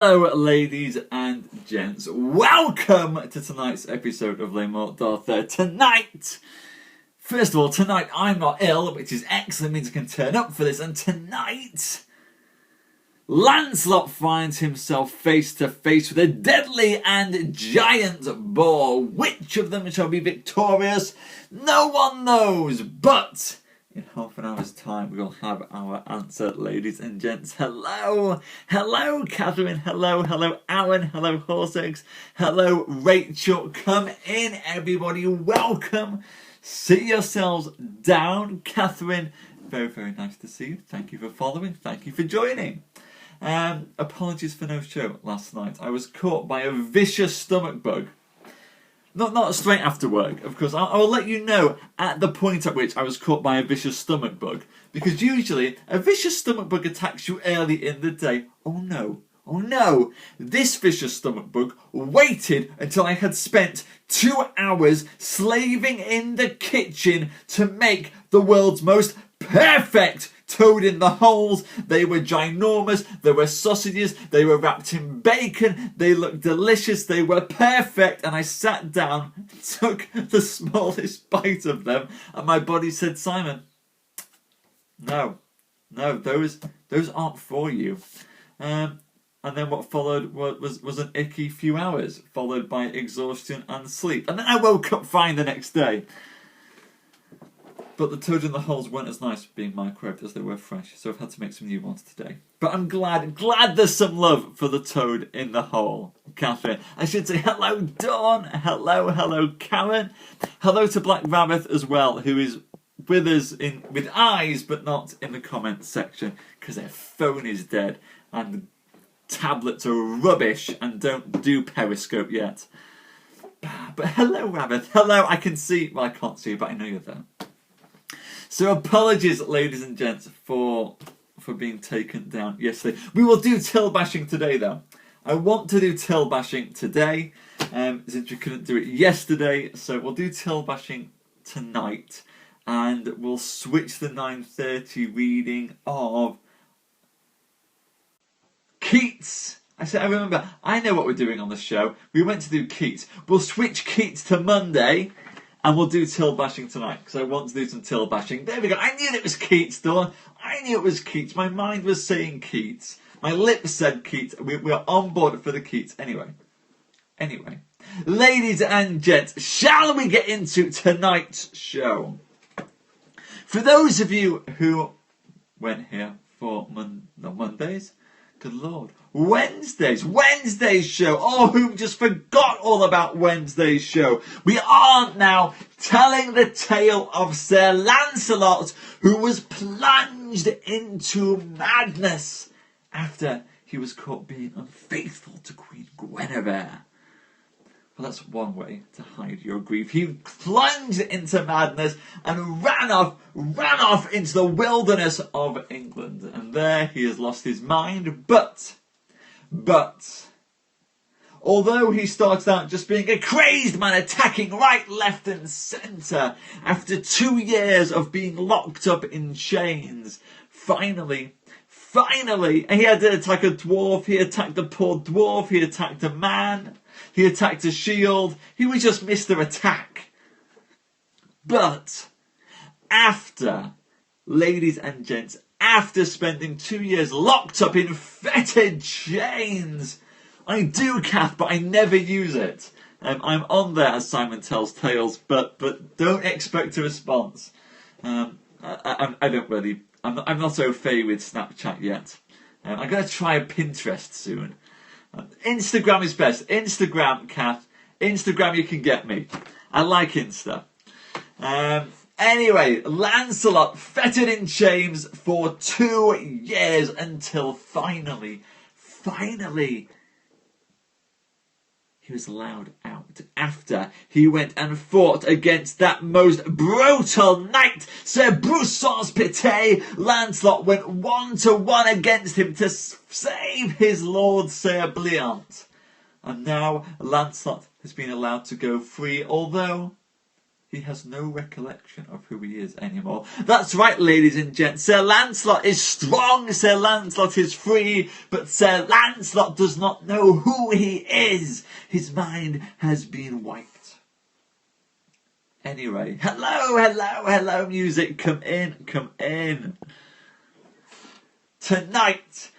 Hello ladies and gents, welcome to tonight's episode of Morte D'Arthur. First of all, tonight I'm not ill, which is excellent, means I can turn up for this, and tonight Lancelot finds himself face to face with a deadly and giant boar. Which of them shall be victorious? No one knows, but in half an hour's time, we'll have our answer, ladies and gents. Hello, Catherine. Hello, Alan. Hello, Horsex. Hello, Rachel. Come in, everybody. Welcome. Sit yourselves down. Catherine, very nice to see you. Thank you for following. Thank you for joining. Apologies for no show last night. I was caught by a vicious stomach bug. Not straight after work, of course. I will let you know at the point at which I was caught by a vicious stomach bug. Because usually, a vicious stomach bug attacks you early in the day. Oh no. This vicious stomach bug waited until I had spent 2 hours slaving in the kitchen to make the world's most perfect toad in the holes. They were ginormous, there were sausages, they were wrapped in bacon, they looked delicious, they were perfect, and I sat down, took the smallest bite of them, and my body said, Simon, no, those aren't for you. And then what followed was an icky few hours, followed by exhaustion and sleep. And then I woke up fine the next day. But the toads in the holes weren't as nice being microwaved as they were fresh, so I've had to make some new ones today. But I'm glad there's some love for the toad in the hole, Catherine. I should say hello, Dawn. Hello, Karen. Hello to Black Rabbit as well, who is with us with eyes, but not in the comments section, because their phone is dead and the tablets are rubbish and don't do Periscope yet. But hello, Rabbit. Hello, I can see. Well, I can't see you, but I know you're there. So apologies, ladies and gents, for being taken down yesterday. We will do till bashing today, though. I want to do till bashing today, since we couldn't do it yesterday. So we'll do till bashing tonight, and we'll switch the 9:30 reading of Keats. I remember, I know what we're doing on the show. We went to do Keats. We'll switch Keats to Monday. And we'll do till bashing tonight, because I want to do some till bashing. There we go. I knew it was Keats, Dawn. I knew it was Keats. My mind was saying Keats. My lips said Keats. We're on board for the Keats. Anyway. Ladies and gents, shall we get into tonight's show? For those of you who went here for Mondays, good Lord, Wednesday's show. Oh, who just forgot all about Wednesday's show? We are now telling the tale of Sir Lancelot, who was plunged into madness after he was caught being unfaithful to Queen Guinevere. Well, that's one way to hide your grief. He plunged into madness and ran off into the wilderness of England. And there he has lost his mind. But, although he started out just being a crazed man attacking right, left and centre, after 2 years of being locked up in chains, finally, and he had to attack a dwarf, he attacked a poor dwarf, he attacked a man, he attacked a shield, he was just Mr. Attack. But after, ladies and gents, after spending 2 years locked up in fetid chains, I do Kath, but I never use it. I'm on there as SimonTellsTales, but don't expect a response. I'm not au fait with Snapchat yet. I'm going to try Pinterest soon. Instagram is best. Instagram, Kath. Instagram, you can get me. I like Insta. Anyway, Lancelot fettered in chains for 2 years until finally, he was allowed out after he went and fought against that most brutal knight, Sir Brussons Pité. Lancelot went 1-1 against him to save his lord Sir Bliant. And now Lancelot has been allowed to go free, although he has no recollection of who he is anymore. That's right, ladies and gents. Sir Lancelot is strong, Sir Lancelot is free, but Sir Lancelot does not know who he is. His mind has been wiped. Anyway, hello, music, come in. Tonight,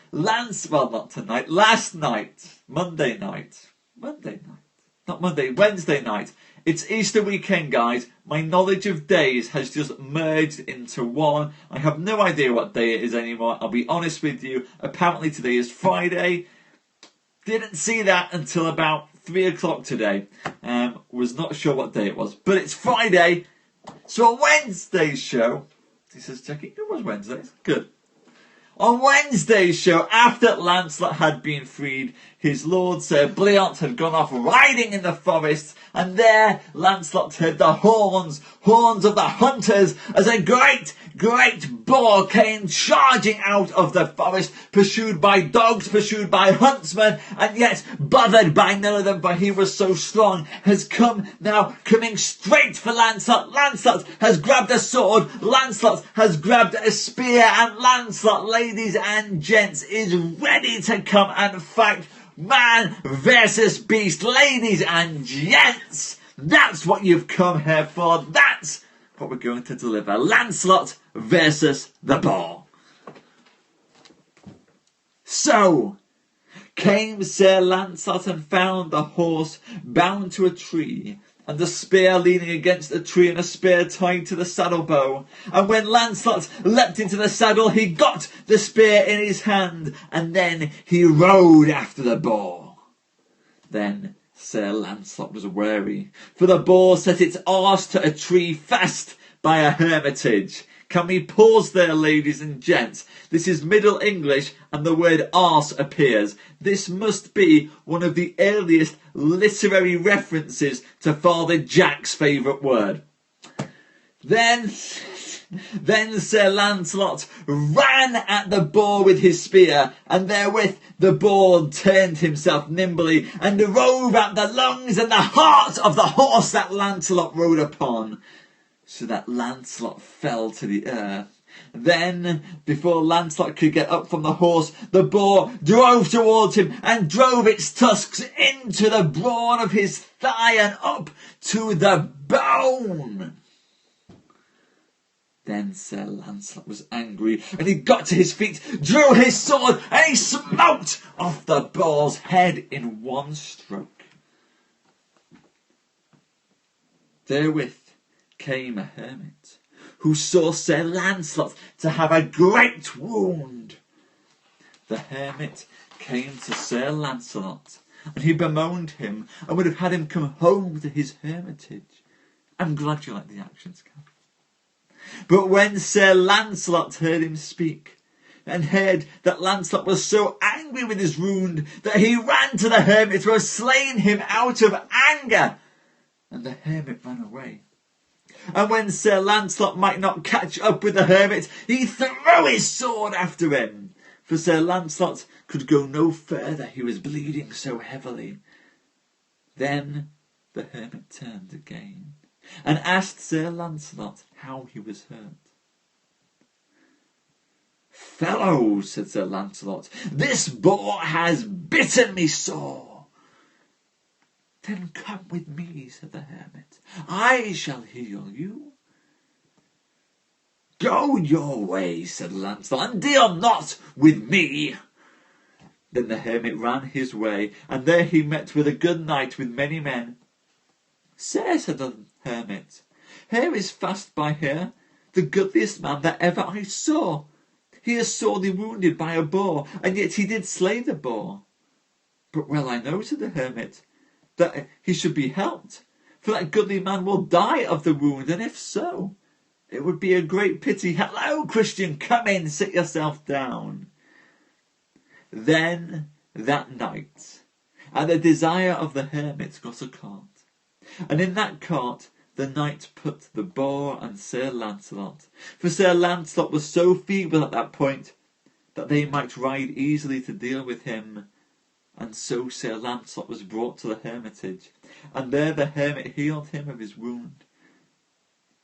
Wednesday night. It's Easter weekend, guys. My knowledge of days has just merged into one. I have no idea what day it is anymore. I'll be honest with you. Apparently today is Friday. Didn't see that until about 3 o'clock today. Was not sure what day it was. But it's Friday. So on Wednesday's show... He says, checking. It was Wednesday's. Good. On Wednesday's show, after Lancelot had been freed, his lord Sir Bleant had gone off riding in the forest, and there Lancelot heard the horns of the hunters, as a great boar came charging out of the forest, pursued by dogs, pursued by huntsmen, and yet bothered by none of them, for he was so strong, coming straight for Lancelot. Lancelot has grabbed a sword, Lancelot has grabbed a spear, and Lancelot, ladies and gents, is ready to come and fight man versus beast. Ladies and gents, that's what you've come here for. That's what we're going to deliver. Lancelot versus the Boar. So came Sir Lancelot and found the horse bound to a tree, and the spear leaning against a tree, and a spear tied to the saddle bow. And when Lancelot leapt into the saddle, he got the spear in his hand, and then he rode after the boar. Then Sir Lancelot was wary, for the boar set its arse to a tree fast by a hermitage. Can we pause there, ladies and gents? This is Middle English, and the word arse appears. This must be one of the earliest literary references to Father Jack's favourite word. Then Sir Lancelot ran at the boar with his spear, and therewith the boar turned himself nimbly, and rove at the lungs and the heart of the horse that Lancelot rode upon, so that Lancelot fell to the earth. Then, before Lancelot could get up from the horse, the boar drove towards him and drove its tusks into the brawn of his thigh and up to the bone. Then Sir Lancelot was angry, and he got to his feet, drew his sword, and he smote off the boar's head in one stroke. Therewith came a hermit, who saw Sir Lancelot to have a great wound. The hermit came to Sir Lancelot, and he bemoaned him, and would have had him come home to his hermitage. I'm glad you like the actions, Cap. But when Sir Lancelot heard him speak, and heard that Lancelot was so angry with his wound, that he ran to the hermit to have slain him out of anger, and the hermit ran away. And when Sir Lancelot might not catch up with the hermit, he threw his sword after him, for Sir Lancelot could go no further, he was bleeding so heavily. Then the hermit turned again, and asked Sir Lancelot how he was hurt. "Fellow," said Sir Lancelot, "this boar has bitten me sore." "Then come with me," said the hermit. "I shall heal you." "Go your way," said Lancelot, "and deal not with me." Then the hermit ran his way, and there he met with a good knight with many men. "Sir," said the hermit, "here is fast by here the goodliest man that ever I saw. He is sorely wounded by a boar, and yet he did slay the boar." "But well I know," said the hermit, "that he should be helped, for that goodly man will die of the wound, and if so, it would be a great pity. Hello, Christian, come in, sit yourself down." Then that night, at the desire of the hermit, got a cart, and in that cart the knight put the boar and Sir Lancelot, for Sir Lancelot was so feeble at that point that they might ride easily to deal with him. And so Sir Lancelot was brought to the hermitage, and there the hermit healed him of his wound,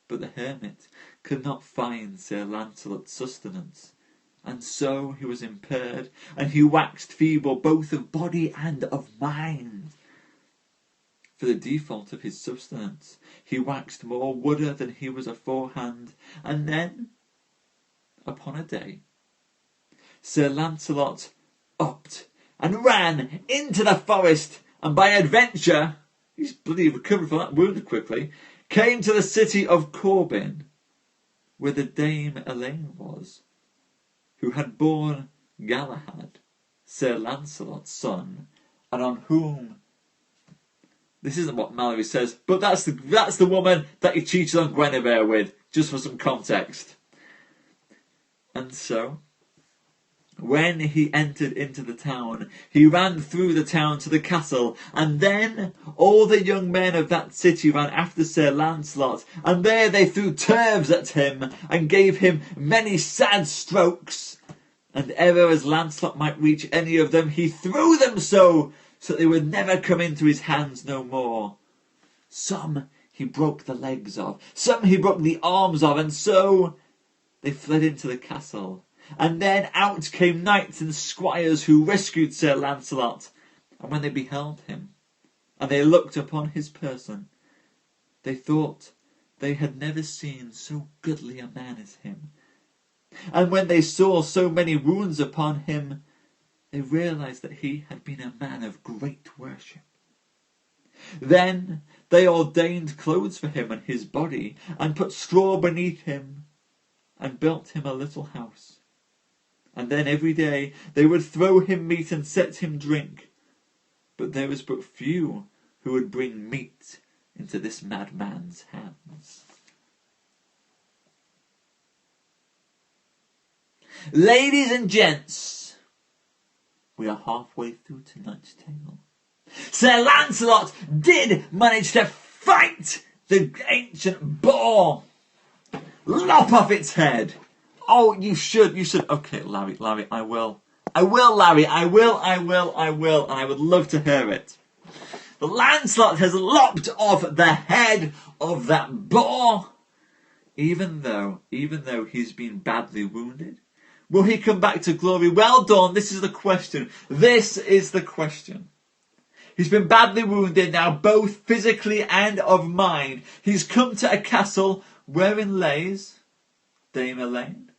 But the hermit could not find Sir Lancelot's sustenance, and so he was impaired, and he waxed feeble both of body and of mind. For the default of his substance, he waxed more wooder than he was aforehand. And then, upon a day, Sir Lancelot upped and ran into the forest, and by adventure, he's bloody recovered from that wound quickly, came to the city of Corbin, where the Dame Elaine was, who had borne Galahad, Sir Lancelot's son, and on whom... This isn't what Mallory says, but that's the woman that he cheated on Guinevere with, just for some context. And so, when he entered into the town, he ran through the town to the castle, and then all the young men of that city ran after Sir Lancelot, and there they threw turves at him, and gave him many sad strokes. And ever as Lancelot might reach any of them, he threw them so that they would never come into his hands no more. Some he broke the legs of, some he broke the arms of, and so they fled into the castle. And then out came knights and squires who rescued Sir Lancelot. And when they beheld him, and they looked upon his person, they thought they had never seen so goodly a man as him. And when they saw so many wounds upon him, they realized that he had been a man of great worship. Then they ordained clothes for him and his body, and put straw beneath him, and built him a little house. And then every day they would throw him meat and set him drink. But there was but few who would bring meat into this madman's hands. Ladies and gents, we are halfway through tonight's tale. Sir Lancelot did manage to fight the ancient boar. Lop off its head. Oh, you should. Okay, Larry, I will, Larry, I will, and I would love to hear it. The Lancelot has lopped off the head of that boar, even though he's been badly wounded. Will he come back to glory? Well done, this is the question. He's been badly wounded now, both physically and of mind. He's come to a castle wherein lays Dame Elaine,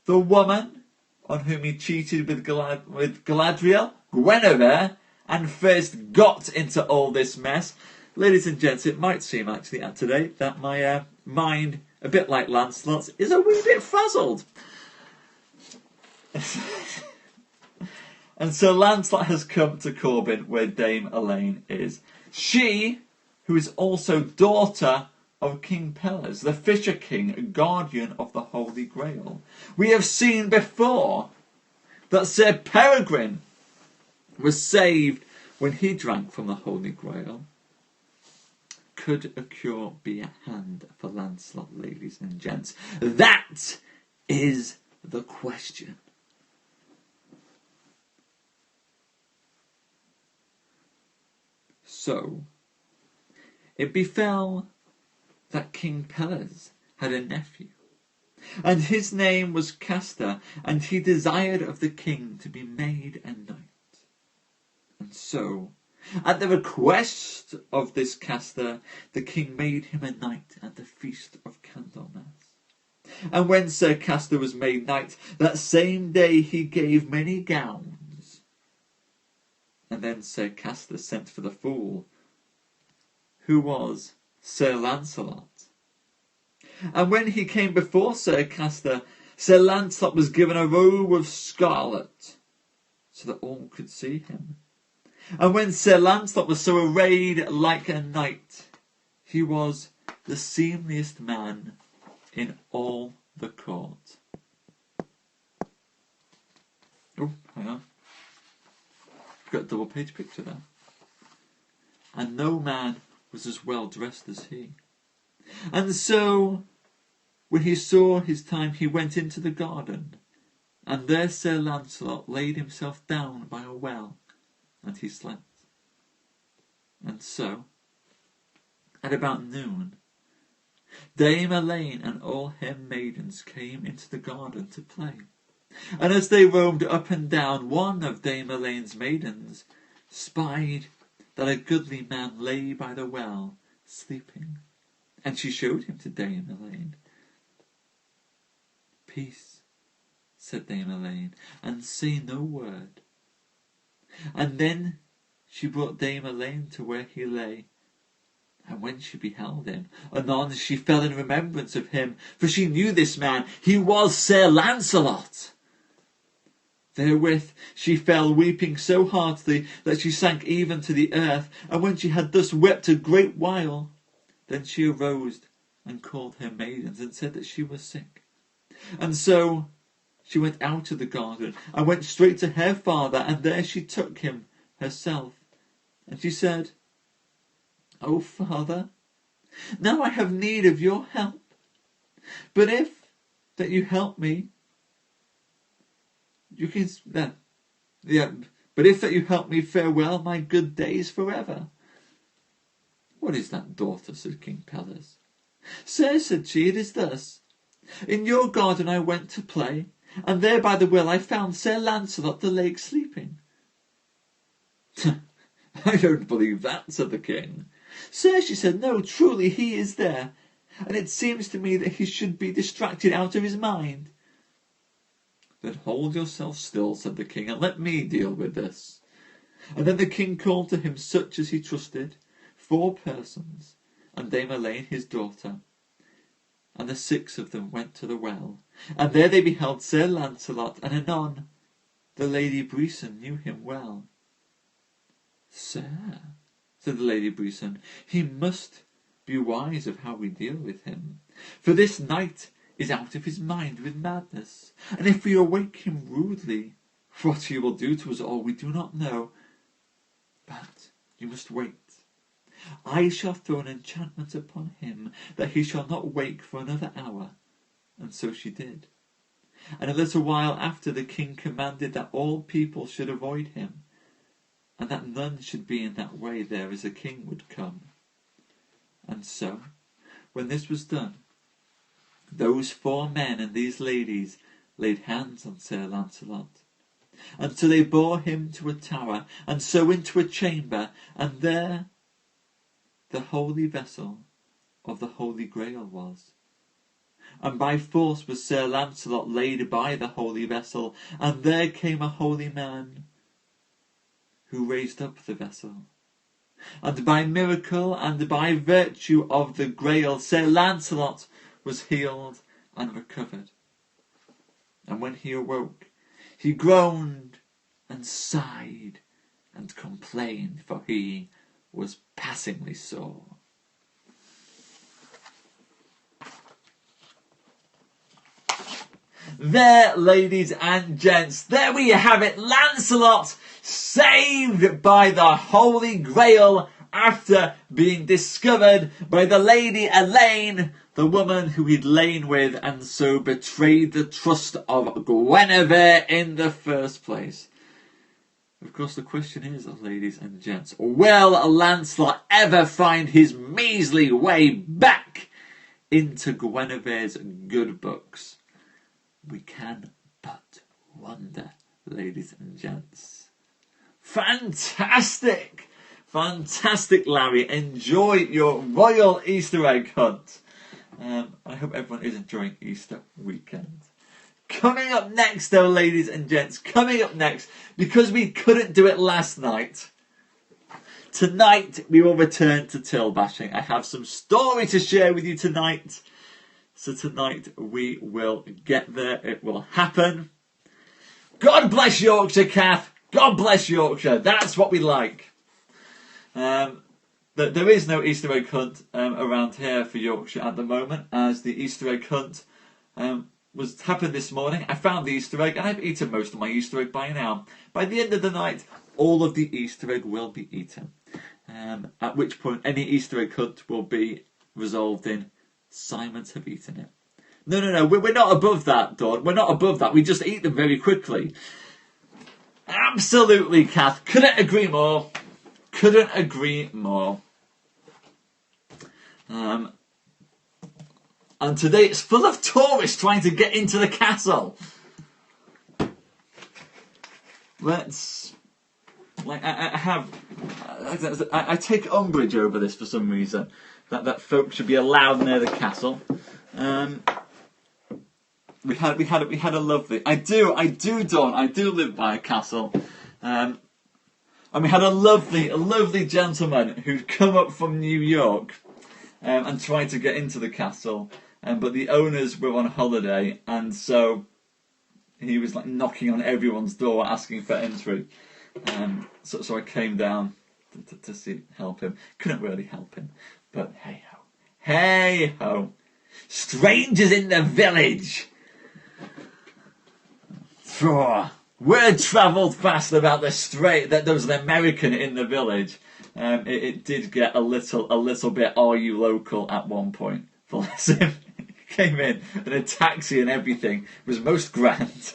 the woman on whom he cheated with Galadriel, Guinevere, and first got into all this mess. Ladies and gents, it might seem actually today that my mind, a bit like Lancelot's, is a wee bit frazzled. And so Lancelot has come to Corbin, where Dame Elaine is. She, who is also daughter of King Pelles, the Fisher King, guardian of the Holy Grail. We have seen before that Sir Peregrine was saved when he drank from the Holy Grail. Could a cure be at hand for Lancelot, ladies and gents? That is the question. So, it befell that King Pelles had a nephew, and his name was Castor, and he desired of the king to be made a knight. And so, at the request of this Castor, the king made him a knight at the feast of Candlemas. And when Sir Castor was made knight, that same day he gave many gowns. And then Sir Castor sent for the fool, who was Sir Lancelot. And when he came before Sir Castor, Sir Lancelot was given a robe of scarlet, so that all could see him. And when Sir Lancelot was so arrayed like a knight, he was the seemliest man in all the court. Oh, hang on. Got a double page picture there. And no man was as well dressed as he. And so, when he saw his time, he went into the garden, and there Sir Lancelot laid himself down by a well, and he slept. And so, at about noon, Dame Elaine and all her maidens came into the garden to play. And as they roamed up and down, one of Dame Elaine's maidens spied that a goodly man lay by the well, sleeping. And she showed him to Dame Elaine. Peace, said Dame Elaine, and say no word. And then she brought Dame Elaine to where he lay. And when she beheld him, anon she fell in remembrance of him, for she knew this man, he was Sir Lancelot. Therewith she fell weeping so heartily that she sank even to the earth, and when she had thus wept a great while, then she arose and called her maidens, and said that she was sick. And so she went out of the garden, and went straight to her father, and there she took him herself. And she said, O father, now I have need of your help. But if that you help me, you can but if that you help me, farewell my good days forever. What is that, daughter? Said King Pelles. Sir, said she, it is thus. In your garden I went to play, and there by the well I found Sir Lancelot the lake sleeping. I don't believe that, said the king. Sir, she said, no, truly he is there, and it seems to me that he should be distracted out of his mind. Then hold yourself still, said the king, and let me deal with this. And then the king called to him such as he trusted, 4 persons, and Dame Elaine his daughter. And the 6 of them went to the well, and there they beheld Sir Lancelot, and anon the Lady Brisson knew him well. Sir, said the Lady Brisson, he must be wise of how we deal with him, for this knight is out of his mind with madness, and if we awake him rudely, what he will do to us all we do not know. But you must wait. I shall throw an enchantment upon him, that he shall not wake for another hour. And so she did. And a little while after, the king commanded that all people should avoid him, and that none should be in that way there as a king would come. And so, when this was done, those 4 men and these ladies laid hands on Sir Lancelot, until they bore him to a tower, and so into a chamber, and there the holy vessel of the Holy Grail was. And by force was Sir Lancelot laid by the holy vessel, and there came a holy man, who raised up the vessel. And by miracle and by virtue of the Grail, Sir Lancelot was healed and recovered. And when he awoke, he groaned and sighed and complained, for he was passingly sore. There, ladies and gents, there we have it. Lancelot saved by the Holy Grail after being discovered by the Lady Elaine, the woman who he'd lain with, and so betrayed the trust of Guinevere in the first place. Of course, the question is, ladies and gents, will Lancelot ever find his measly way back into Guinevere's good books? We can but wonder, ladies and gents. Fantastic! Fantastic, Larry. Enjoy your royal Easter egg hunt. I hope everyone is enjoying Easter weekend. Coming up next, though, ladies and gents, coming up next, because we couldn't do it last night, tonight we will return to till bashing. I have some story to share with you tonight. So tonight we will get there. It will happen. God bless Yorkshire, Kath. God bless Yorkshire. That's what we like. There is no Easter egg hunt around here for Yorkshire at the moment, as the Easter egg hunt happened this morning. I found the Easter egg, and I've eaten most of my Easter egg by now. By the end of the night, all of the Easter egg will be eaten. At which point, any Easter egg hunt will be resolved in Simons have eaten it. No, we're not above that, Dawn. We're not above that. We just eat them very quickly. Absolutely, Kath. Couldn't agree more. Couldn't agree more. And today it's full of tourists trying to get into the castle. I take umbrage over this for some reason. That folks should be allowed near the castle. We had a lovely. I do, Dawn. I do live by a castle. And we had a lovely gentleman who'd come up from New York and tried to get into the castle. But the owners were on holiday, and so he was like knocking on everyone's door asking for entry. So I came down to help him. Couldn't really help him, but hey ho, strangers in the village. Word travelled fast about that there was an American in the village. It did get a little bit "Are you local?" at one point. Bless him. Came in a taxi and everything. It was most grand.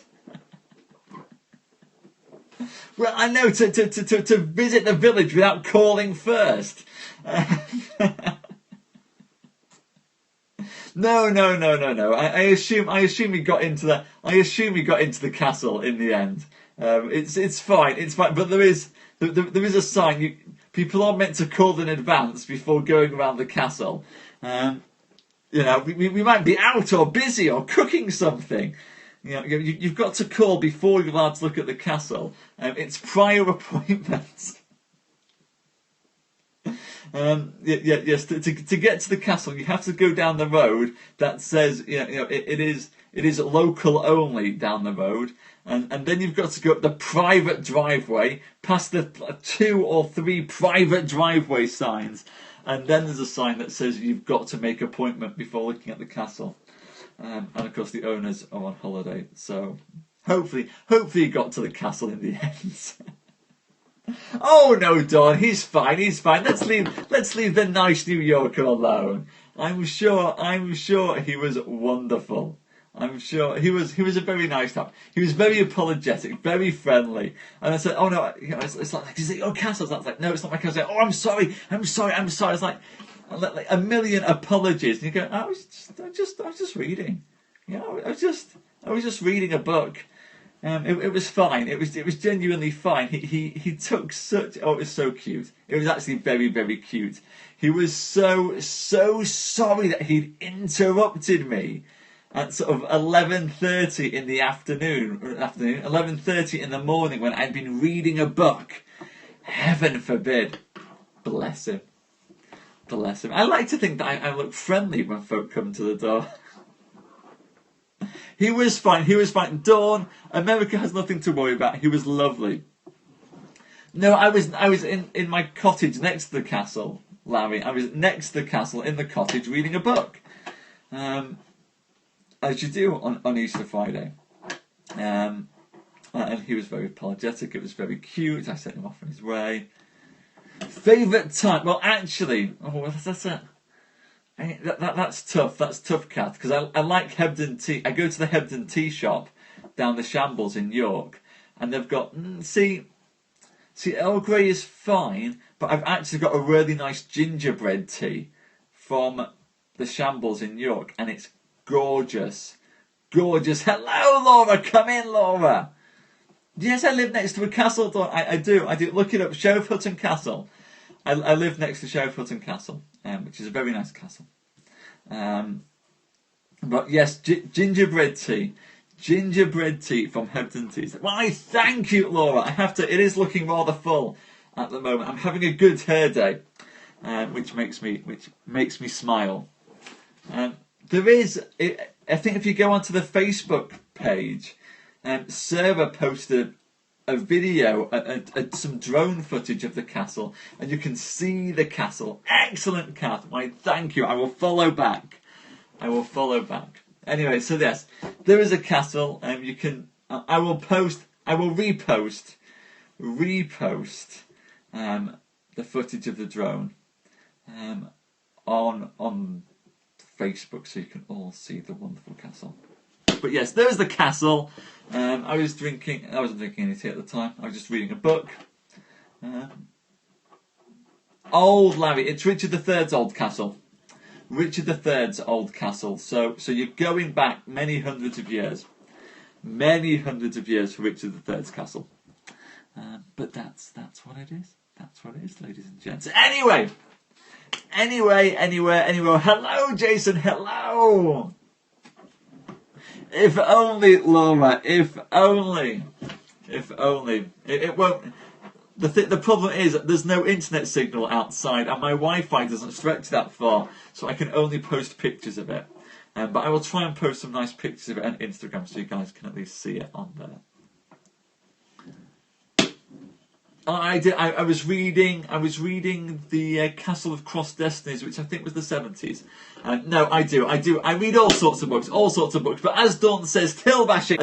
Well, I know, to visit the village without calling first. No. I assume he got into the castle in the end. It's fine. But there is a sign. People are meant to call in advance before going around the castle. We might be out or busy or cooking something. You've got to call before you're allowed to look at the castle. It's prior appointments. Yes. To get to the castle, you have to go down the road that says it is local only down the road, and then you've got to go up the private driveway, past the 2 or 3 private driveway signs, and then there's a sign that says you've got to make appointment before looking at the castle. And of course the owners are on holiday, so hopefully you got to the castle in the end. Oh no, Dawn, he's fine. Let's leave the nice New Yorker alone. I'm sure he was wonderful. I'm sure he was a very nice chap. He was very apologetic, very friendly. And I said, "Oh no, it's like, is it your castle?" I was like, "No, it's not my castle." "Oh, I'm sorry." It's like a million apologies. And you go, I was just reading. I was just reading a book. It was fine. It was genuinely fine. He took such. Oh, it was so cute. It was actually very, very cute. He was so sorry that he'd interrupted me at sort of 11:30 in the afternoon, 11:30 in the morning when I'd been reading a book. Heaven forbid. Bless him. I like to think that I look friendly when folk come to the door. He was fine. Dawn, America has nothing to worry about. He was lovely. No, I was in my cottage next to the castle, Larry. I was next to the castle in the cottage reading a book. As you do on Easter Friday. And he was very apologetic. It was very cute. I sent him off on his way. Favourite time? Well, actually, that's tough. That's tough, Kath, because I like Hebden Tea. I go to the Hebden Tea shop down the Shambles in York, and they've got see, Earl Grey is fine, but I've actually got a really nice gingerbread tea from the Shambles in York, and it's gorgeous. Hello, Laura. Come in, Laura. Yes, I live next to a castle. I do. Look it up. Sheriff Hutton Castle. I live next to Sheriff Hutton Castle, which is a very nice castle. But yes, gingerbread tea from Hebden Teas. Well, I thank you, Laura. I have to. It is looking rather full at the moment. I'm having a good hair day, which makes me smile. There is. I think if you go onto the Facebook page. Sarah posted a video, some drone footage of the castle, and you can see the castle. Excellent, Kath. Why, thank you. I will follow back. Anyway, so yes, there is a castle, and you can. I will repost the footage of the drone on Facebook, so you can all see the wonderful castle. But yes, there's the castle. I wasn't drinking any tea at the time. I was just reading a book. Old Larry, it's Richard III's old castle. Richard III's old castle. So you're going back many hundreds of years. Many hundreds of years for Richard III's castle. But that's what it is. That's what it is, ladies and gents. Anyway. Hello, Jason. Hello. If only, Laura. If only. It won't. The problem is there's no internet signal outside, and my Wi-Fi doesn't stretch that far, so I can only post pictures of it. But I will try and post some nice pictures of it on Instagram so you guys can at least see it on there. I was reading the Castle of Cross Destinies, which I think was the 70s. No, I do. I read all sorts of books. But as Dawn says, till bashing.